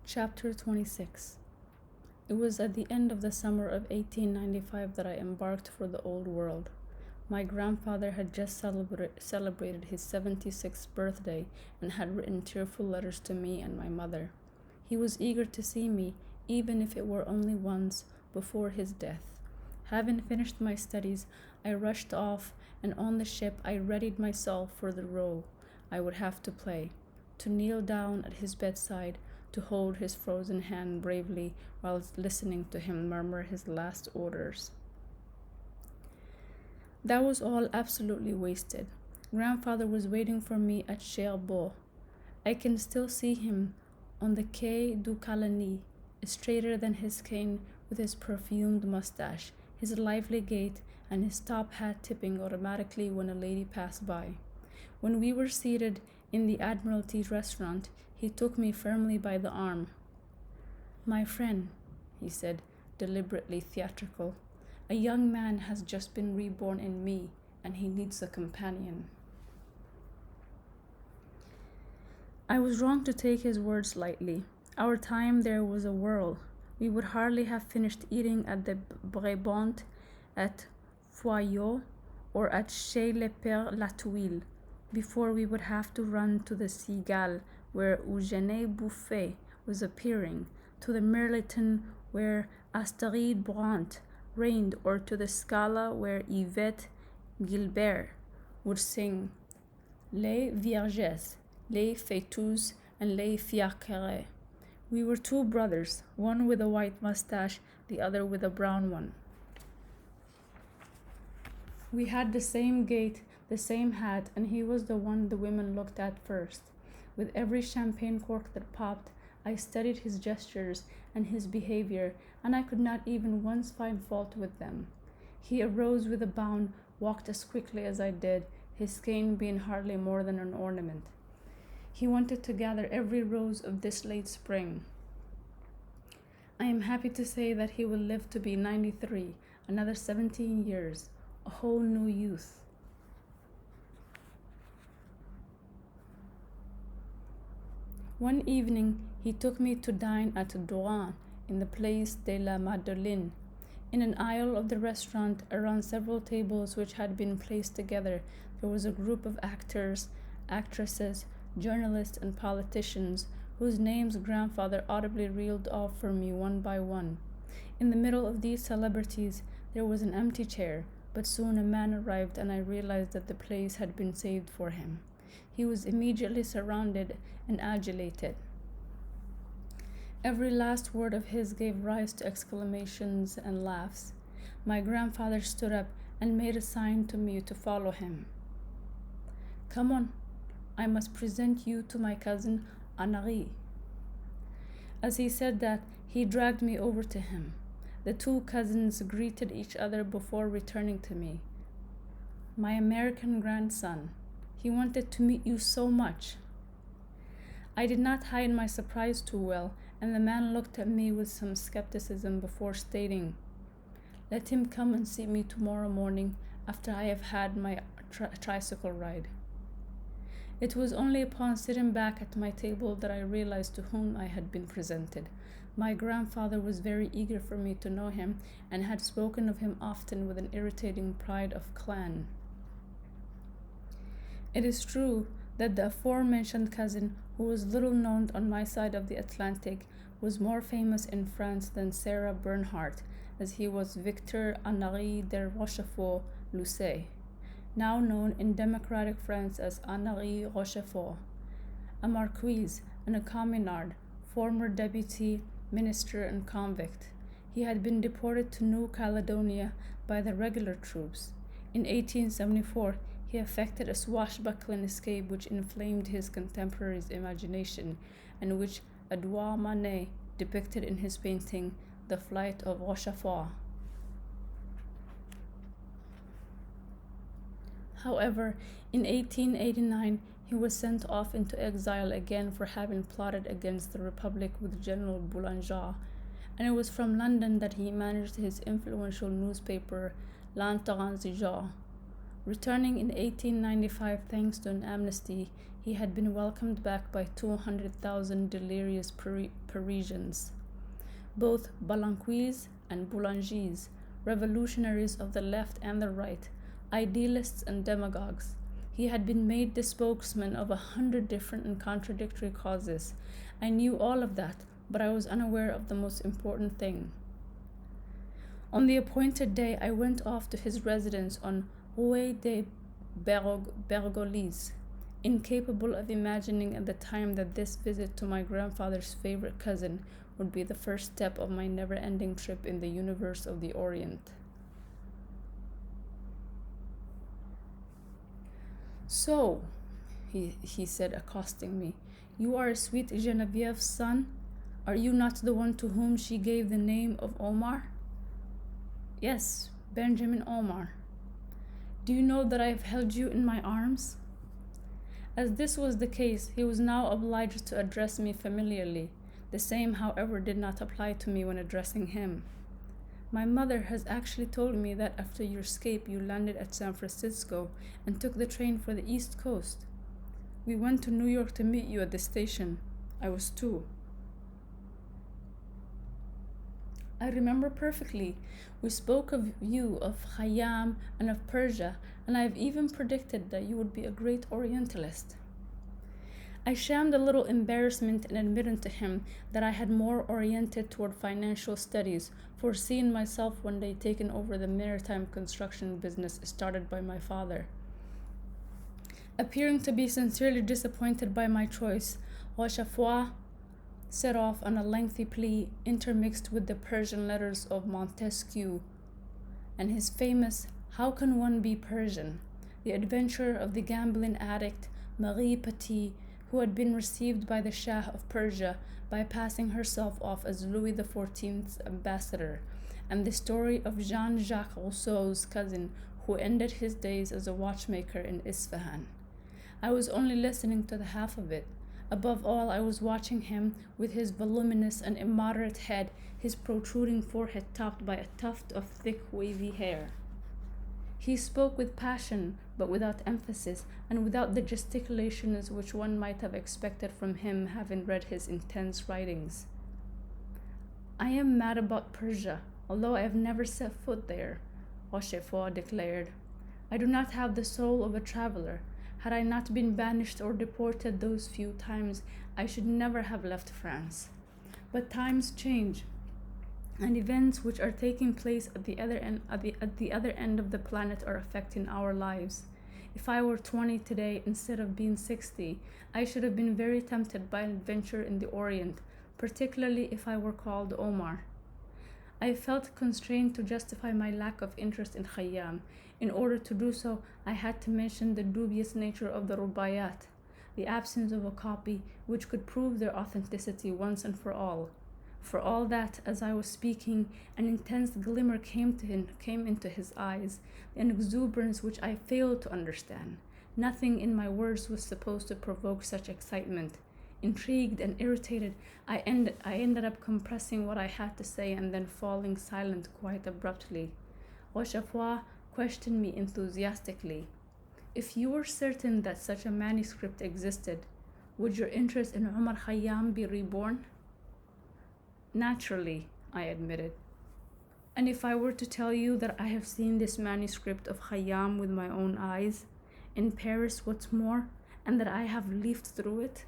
Chapter 26. It was at the end of the summer of 1895 that I embarked for the Old World. My grandfather had just celebrated his 76th birthday and had written tearful letters to me and my mother. He was eager to see me, even if it were only once, before his death. Having finished my studies, I rushed off, and on the ship I readied myself for the role I would have to play, to kneel down at his bedside, to hold his frozen hand bravely while listening to him murmur his last orders. That was all absolutely wasted. Grandfather was waiting for me at Cherbourg. I can still see him on the Quai du Calény, straighter than his cane, with his perfumed mustache, his lively gait, and his top hat tipping automatically when a lady passed by. When we were seated in the Admiralty restaurant, he took me firmly by the arm. "My friend," he said, deliberately theatrical, "a young man has just been reborn in me, and he needs a companion." I was wrong to take his words lightly. Our time there was a whirl. We would hardly have finished eating at the Brabant, at Foyot, or at Chez le Père Latouille before we would have to run to the Cigale, where Eugène Buffet was appearing, to the Mirliton, where Astrid Brandt reigned, or to the Scala, where Yvette Gilbert would sing Les Vierges, Les Fêtues, and Les Fiacres. We were two brothers, one with a white mustache, the other with a brown one. We had the same gait, the same hat, and he was the one the women looked at first. With every champagne cork that popped, I studied his gestures and his behavior, and I could not even once find fault with them. He arose with a bound, walked as quickly as I did, his cane being hardly more than an ornament. He wanted to gather every rose of this late spring. I am happy to say that he will live to be 93, another 17 years, a whole new youth. One evening, he took me to dine at Douran in the Place de la Madeleine. In an aisle of the restaurant, around several tables which had been placed together, there was a group of actors, actresses, journalists, and politicians, whose names grandfather audibly reeled off for me one by one. In the middle of these celebrities, there was an empty chair, but soon a man arrived, and I realized that the place had been saved for him. He was immediately surrounded and adulated. Every last word of his gave rise to exclamations and laughs. My grandfather stood up and made a sign to me to follow him. "Come on, I must present you to my cousin Anari." As he said that, he dragged me over to him. The two cousins greeted each other before returning to me. "My American grandson. He wanted to meet you so much." I did not hide my surprise too well, and the man looked at me with some skepticism before stating, "Let him come and see me tomorrow morning after I have had my tricycle ride." It was only upon sitting back at my table that I realized to whom I had been presented. My grandfather was very eager for me to know him, and had spoken of him often with an irritating pride of clan. It is true that the aforementioned cousin, who was little known on my side of the Atlantic, was more famous in France than Sarah Bernhardt, as he was Victor Henri de Rochefort-Lucé, now known in democratic France as Henri Rochefort, a marquise and a communard, former deputy, minister, and convict. He had been deported to New Caledonia by the regular troops. In 1874, he effected a swashbuckling escape which inflamed his contemporaries' imagination, and which Edouard Manet depicted in his painting, The Flight of Rochefort. However, in 1889, he was sent off into exile again for having plotted against the Republic with General Boulanger, and it was from London that he managed his influential newspaper, L'Intransigeant. Returning in 1895 thanks to an amnesty, he had been welcomed back by 200,000 delirious Parisians, both Balanquis and Boulangis, revolutionaries of the left and the right, idealists and demagogues. He had been made the spokesman of 100 different and contradictory causes. I knew all of that, but I was unaware of the most important thing. On the appointed day, I went off to his residence on Rue des Bergolis, incapable of imagining at the time that this visit to my grandfather's favorite cousin would be the first step of my never-ending trip in the universe of the Orient. "So," he said, accosting me, "you are sweet Genevieve's son? Are you not the one to whom she gave the name of Omar?" "Yes, Benjamin Omar." "Do you know that I have held you in my arms?" As this was the case, he was now obliged to address me familiarly. The same, however, did not apply to me when addressing him. "My mother has actually told me that after your escape you landed at San Francisco and took the train for the East Coast. We went to New York to meet you at the station. I was 2. I remember perfectly. We spoke of you, of Khayyam, and of Persia, and I have even predicted that you would be a great Orientalist." I shammed a little embarrassment and admitted to him that I had more oriented toward financial studies, foreseeing myself one day taking over the maritime construction business started by my father. Appearing to be sincerely disappointed by my choice, Rochefort set off on a lengthy plea intermixed with the Persian letters of Montesquieu and his famous "How can one be Persian?" The adventure of the gambling addict Marie Petit, who had been received by the Shah of Persia by passing herself off as Louis XIV's ambassador, and the story of Jean-Jacques Rousseau's cousin who ended his days as a watchmaker in Isfahan. I was only listening to the half of it. Above all, I was watching him with his voluminous and immoderate head, his protruding forehead topped by a tuft of thick, wavy hair. He spoke with passion, but without emphasis, and without the gesticulations which one might have expected from him having read his intense writings. "I am mad about Persia, although I have never set foot there," Rochefort declared. "I do not have the soul of a traveler. Had I not been banished or deported those few times, I should never have left France. But times change, and events which are taking place at the other end of the planet are affecting our lives. If I were 20 today instead of being 60, I should have been very tempted by an adventure in the Orient, particularly if I were called Omar." I felt constrained to justify my lack of interest in Khayyam. In order to do so, I had to mention the dubious nature of the Rubaiyat, the absence of a copy which could prove their authenticity once and for all. For all that, as I was speaking, an intense glimmer came into his eyes, an exuberance which I failed to understand. Nothing in my words was supposed to provoke such excitement. Intrigued and irritated, I ended up compressing what I had to say and then falling silent quite abruptly. Rochefort questioned me enthusiastically. "If you were certain that such a manuscript existed, would your interest in Omar Khayyam be reborn?" "Naturally," I admitted. "And if I were to tell you that I have seen this manuscript of Khayyam with my own eyes, in Paris what's more, and that I have leafed through it?"